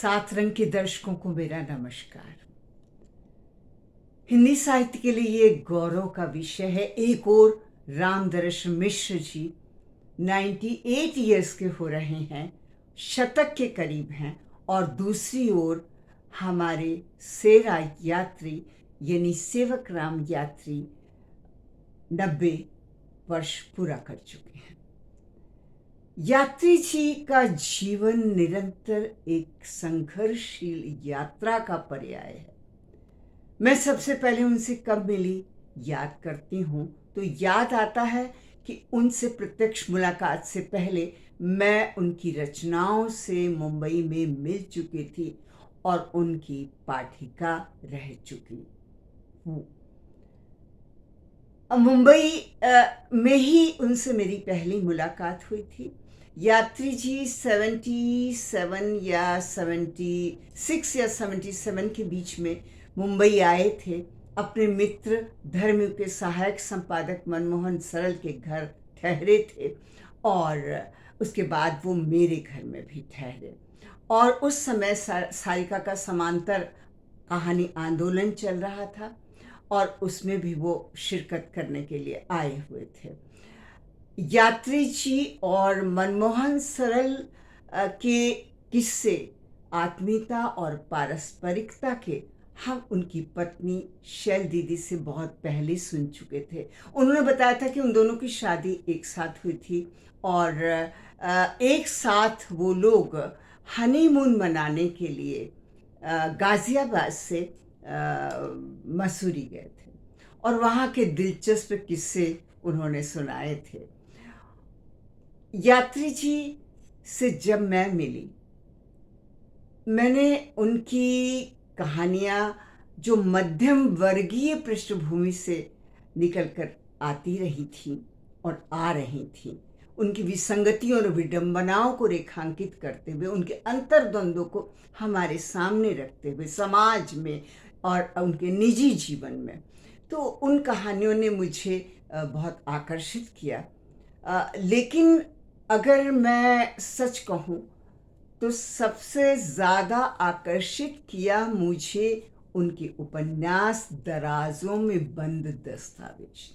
सात रंग के दर्शकों को मेरा नमस्कार। हिंदी साहित्य के लिए ये गौरव का विषय है। एक और रामदर्श मिश्र जी 98 ईयर्स के हो रहे हैं, शतक के करीब हैं, और दूसरी ओर हमारे सेरा यात्री यानी सेवक राम यात्री 90 वर्ष पूरा कर चुके हैं। यात्री जी का जीवन निरंतर एक संघर्षशील यात्रा का पर्याय है। मैं सबसे पहले उनसे कब मिली याद करती हूँ तो याद आता है कि उनसे प्रत्यक्ष मुलाकात से पहले मैं उनकी रचनाओं से मुंबई में मिल चुकी थी और उनकी पाठिका रह चुकी हूँ। मुंबई में ही उनसे मेरी पहली मुलाकात हुई थी। यात्री जी 77 या 76 या 77 के बीच में मुंबई आए थे। अपने मित्र धर्मयुग के सहायक संपादक मनमोहन सरल के घर ठहरे थे और उसके बाद वो मेरे घर में भी ठहरे। और उस समय सारिका का समांतर कहानी आंदोलन चल रहा था और उसमें भी वो शिरकत करने के लिए आए हुए थे। यात्री जी और मनमोहन सरल के किस्से आत्मीयता और पारस्परिकता के हम उनकी पत्नी शैल दीदी से बहुत पहले सुन चुके थे। उन्होंने बताया था कि उन दोनों की शादी एक साथ हुई थी और एक साथ वो लोग हनीमून मनाने के लिए गाजियाबाद से मसूरी गए थे और वहाँ के दिलचस्प किस्से उन्होंने सुनाए थे। यात्री जी से जब मैं मिली, मैंने उनकी कहानियाँ जो मध्यम वर्गीय पृष्ठभूमि से निकलकर आती रही थी और आ रही थी, उनकी विसंगतियों और विडंबनाओं को रेखांकित करते हुए, उनके अंतर्द्वंद्वों को हमारे सामने रखते हुए समाज में और उनके निजी जीवन में, तो उन कहानियों ने मुझे बहुत आकर्षित किया। लेकिन अगर मैं सच कहूँ तो सबसे ज़्यादा आकर्षित किया मुझे उनके उपन्यास दराजों में बंद दस्तावेज।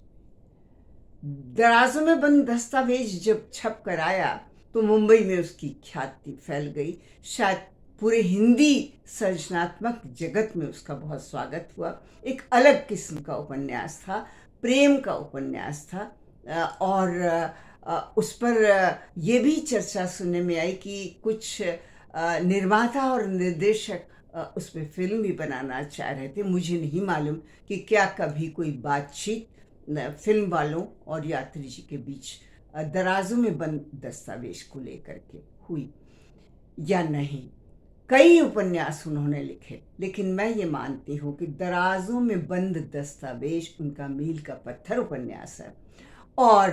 दराजों में बंद दस्तावेज जब छप कर आया तो मुंबई में उसकी ख्याति फैल गई। शायद पूरे हिंदी सर्जनात्मक जगत में उसका बहुत स्वागत हुआ। एक अलग किस्म का उपन्यास था, प्रेम का उपन्यास था और उस पर ये भी चर्चा सुनने में आई कि कुछ निर्माता और निर्देशक उस पर फिल्म भी बनाना चाह रहे थे। मुझे नहीं मालूम कि क्या कभी कोई बातचीत फिल्म वालों और यात्री जी के बीच दराजों में बंद दस्तावेज को लेकर के हुई या नहीं। कई उपन्यास उन्होंने लिखे, लेकिन मैं ये मानती हूँ कि दराजों में बंद दस्तावेज उनका मील का पत्थर उपन्यास है। और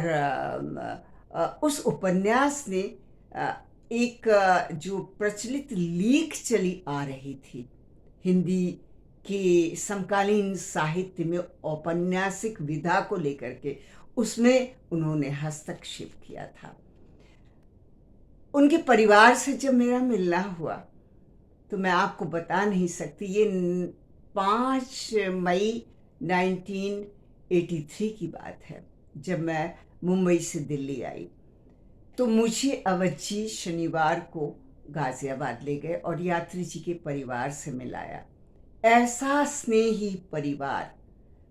उस उपन्यास ने एक जो प्रचलित लीक चली आ रही थी हिंदी के समकालीन साहित्य में औपन्यासिक विधा को लेकर के, उसमें उन्होंने हस्तक्षेप किया था। उनके परिवार से जब मेरा मिलना हुआ तो मैं आपको बता नहीं सकती। ये 5 मई 1983 की बात है, जब मैं मुंबई से दिल्ली आई तो मुझे अवध जी शनिवार को गाजियाबाद ले गए और यात्री जी के परिवार से मिलाया। ऐसा स्नेही परिवार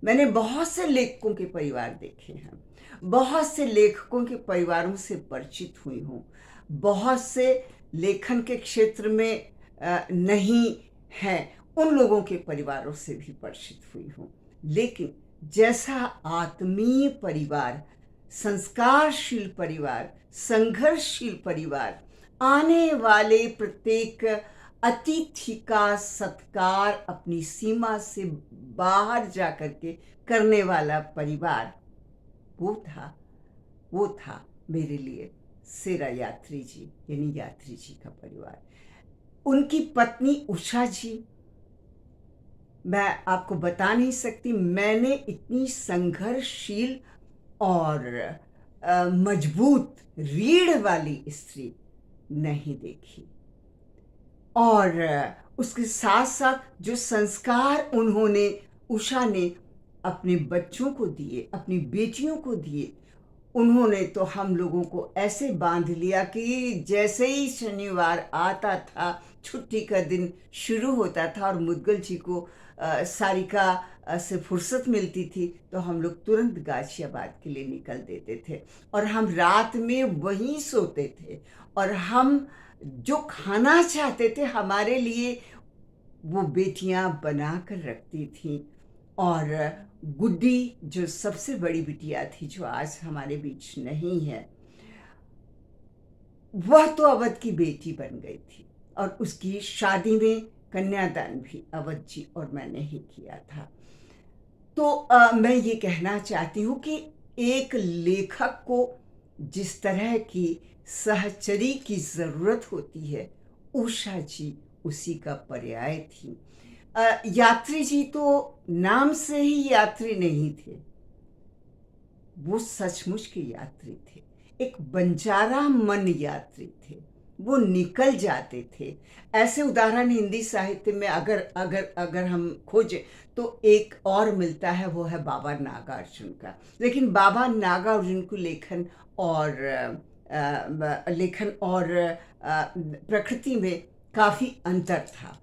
मैंने बहुत से लेखकों के परिवार देखे हैं, बहुत से लेखकों के परिवारों से परिचित हुई हूँ, बहुत से लेखन के क्षेत्र में नहीं हैं उन लोगों के परिवारों से भी परिचित हुई हूँ। लेकिन जैसा आत्मीय परिवार, संस्कारशील परिवार, संघर्षशील परिवार, आने वाले प्रत्येक अतिथि का सत्कार अपनी सीमा से बाहर जाकर के करने वाला परिवार, वो था मेरे लिए सेरा यात्री जी यानी यात्री जी का परिवार। उनकी पत्नी उषा जी, मैं आपको बता नहीं सकती, मैंने इतनी संघर्षशील और मजबूत रीढ़ वाली स्त्री नहीं देखी। और उसके साथ साथ जो संस्कार उन्होंने, उषा ने अपने बच्चों को दिए, अपनी बेटियों को दिए, उन्होंने तो हम लोगों को ऐसे बांध लिया कि जैसे ही शनिवार आता था, छुट्टी का दिन शुरू होता था और मुद्गल जी को सारिका से फुर्सत मिलती थी, तो हम लोग तुरंत गाजियाबाद के लिए निकल देते थे और हम रात में वहीं सोते थे। और हम जो खाना चाहते थे हमारे लिए वो बेटियां बना कर रखती थीं। और गुड्डी जो सबसे बड़ी बिटिया थी, जो आज हमारे बीच नहीं है, वह तो अवध की बेटी बन गई थी और उसकी शादी में कन्यादान भी अवध जी और मैंने ही किया था। तो मैं ये कहना चाहती हूँ कि एक लेखक को जिस तरह की सहचरी की ज़रूरत होती है, उषा जी उसी का पर्याय थी। यात्री जी तो नाम से ही यात्री नहीं थे, वो सचमुच के यात्री थे, एक बंजारा मन यात्री थे, वो निकल जाते थे। ऐसे उदाहरण हिंदी साहित्य में अगर अगर अगर हम खोजें तो एक और मिलता है, वो है बाबा नागार्जुन का। लेकिन बाबा नागार्जुन को लेखन और प्रकृति में काफ़ी अंतर था।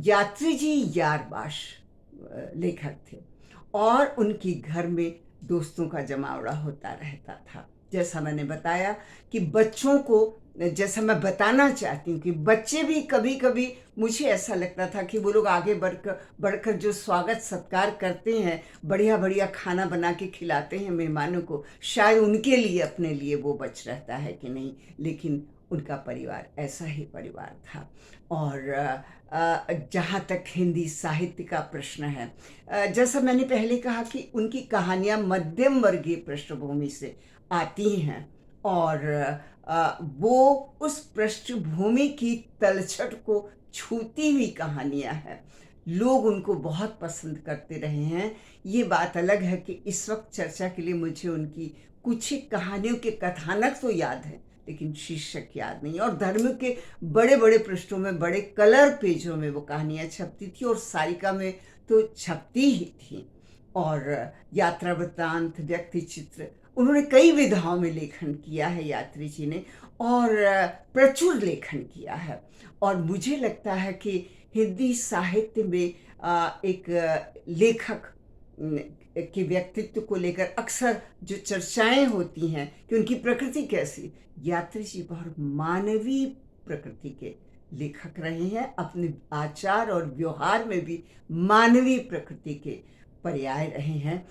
यात्री जी यारबाश लेखक थे और उनके घर में दोस्तों का जमावड़ा होता रहता था। जैसा मैंने बताया कि बच्चों को, जैसा मैं बताना चाहती हूँ कि बच्चे भी कभी कभी, मुझे ऐसा लगता था कि वो लोग आगे बढ़कर जो स्वागत सत्कार करते हैं, बढ़िया बढ़िया खाना बना के खिलाते हैं मेहमानों को, शायद उनके लिए, अपने लिए वो बच रहता है कि नहीं, लेकिन उनका परिवार ऐसा ही परिवार था। और जहाँ तक हिंदी साहित्य का प्रश्न है, जैसा मैंने पहले कहा कि उनकी कहानियाँ मध्यम वर्गीय पृष्ठभूमि से आती हैं और वो उस पृष्ठभूमि की तलछट को छूती हुई कहानियाँ हैं। लोग उनको बहुत पसंद करते रहे हैं। ये बात अलग है कि इस वक्त चर्चा के लिए मुझे उनकी कुछ ही कहानियों के कथानक तो याद हैं, लेकिन शीर्षक याद नहीं। और धर्म के बड़े बड़े पृष्ठों में, बड़े कलर पेजों में वो कहानियाँ छपती थी और सारिका में तो छपती ही थी। और यात्रा वृत्तांत, व्यक्ति चित्र, उन्होंने कई विधाओं में लेखन किया है यात्री जी ने, और प्रचुर लेखन किया है। और मुझे लगता है कि हिंदी साहित्य में एक लेखक के व्यक्तित्व को लेकर अक्सर जो चर्चाएं होती हैं कि उनकी प्रकृति कैसी, यात्री जी बहुत मानवीय प्रकृति के लेखक रहे हैं। अपने आचार और व्यवहार में भी मानवीय प्रकृति के पर्याय रहे हैं।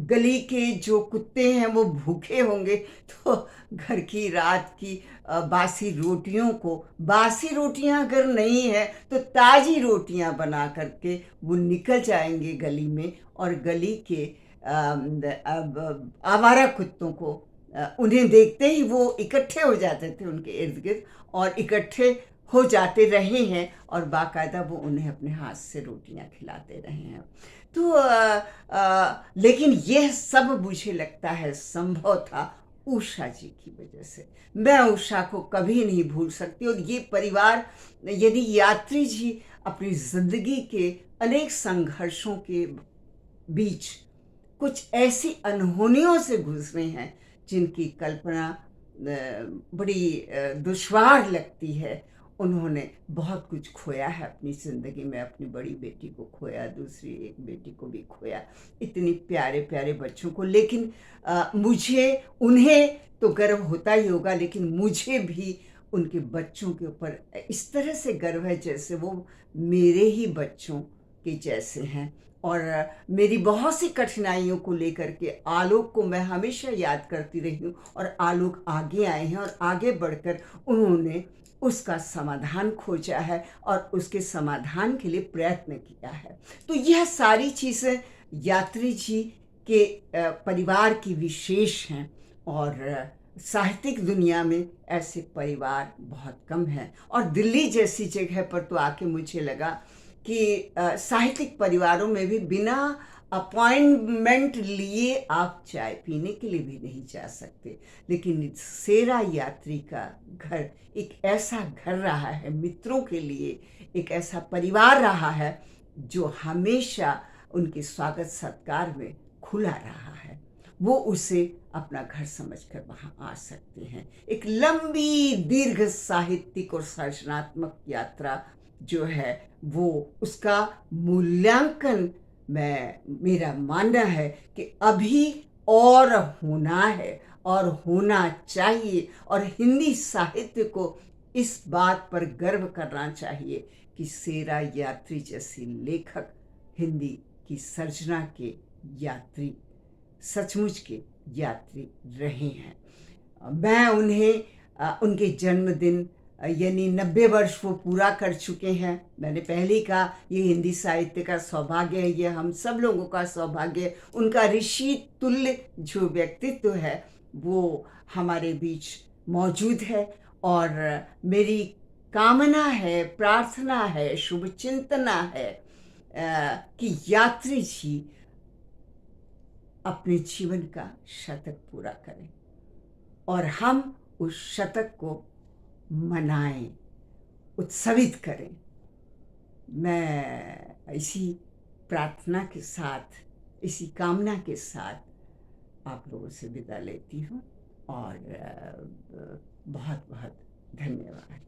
गली के जो कुत्ते हैं वो भूखे होंगे तो घर की रात की बासी रोटियों को, बासी रोटियां अगर नहीं है तो ताजी रोटियां बना करके वो निकल जाएंगे गली में, और गली के आवारा कुत्तों को उन्हें देखते ही वो इकट्ठे हो जाते थे उनके इर्द गिर्द, और इकट्ठे हो जाते रहे हैं और बाकायदा वो उन्हें अपने हाथ से रोटियां खिलाते रहे हैं। तो लेकिन यह सब मुझे लगता है संभव था उषा जी की वजह से। मैं उषा को कभी नहीं भूल सकती। और ये परिवार, यदि यात्री जी अपनी जिंदगी के अनेक संघर्षों के बीच कुछ ऐसी अनहोनियों से गुजरे हैं जिनकी कल्पना बड़ी दुश्वार लगती है। उन्होंने बहुत कुछ खोया है अपनी ज़िंदगी में, अपनी बड़ी बेटी को खोया, दूसरी एक बेटी को भी खोया, इतनी प्यारे प्यारे बच्चों को। लेकिन मुझे, उन्हें तो गर्व होता ही होगा, लेकिन मुझे भी उनके बच्चों के ऊपर इस तरह से गर्व है जैसे वो मेरे ही बच्चों के जैसे हैं। और मेरी बहुत सी कठिनाइयों को लेकर के आलोक को मैं हमेशा याद करती रही हूँ, और आलोक आगे आए हैं और आगे बढ़कर उन्होंने उसका समाधान खोजा है और उसके समाधान के लिए प्रयत्न किया है। तो यह सारी चीज़ें यात्री जी के परिवार की विशेष हैं, और साहित्यिक दुनिया में ऐसे परिवार बहुत कम हैं। और दिल्ली जैसी जगह पर तो आके मुझे लगा कि साहित्यिक परिवारों में भी बिना अपॉइंटमेंट लिए आप चाय पीने के लिए भी नहीं जा सकते। लेकिन सेरा यात्री का घर एक ऐसा घर रहा है, मित्रों के लिए एक ऐसा परिवार रहा है जो हमेशा उनके स्वागत सत्कार में खुला रहा है। वो उसे अपना घर समझकर वहाँ आ सकते हैं। एक लंबी दीर्घ साहित्यिक और सर्जनात्मक यात्रा जो है वो उसका मूल्यांकन मेरा मानना है कि अभी और होना है और होना चाहिए, और हिंदी साहित्य को इस बात पर गर्व करना चाहिए कि सेरा यात्री जैसे लेखक हिंदी की सर्जना के यात्री, सचमुच के यात्री रहे हैं। मैं उन्हें उनके जन्मदिन यानी 90 वर्ष वो पूरा कर चुके हैं। मैंने पहले ही कहा, ये हिंदी साहित्य का सौभाग्य है, ये हम सब लोगों का सौभाग्य है। उनका ऋषि तुल्य जो व्यक्तित्व है वो हमारे बीच मौजूद है, और मेरी कामना है, प्रार्थना है, शुभचिंतना है कि यात्री जी अपने जीवन का शतक पूरा करें और हम उस शतक को मनाएं, उत्सवित करें। मैं इसी प्रार्थना के साथ, इसी कामना के साथ आप लोगों से विदा लेती हूँ, और बहुत बहुत धन्यवाद।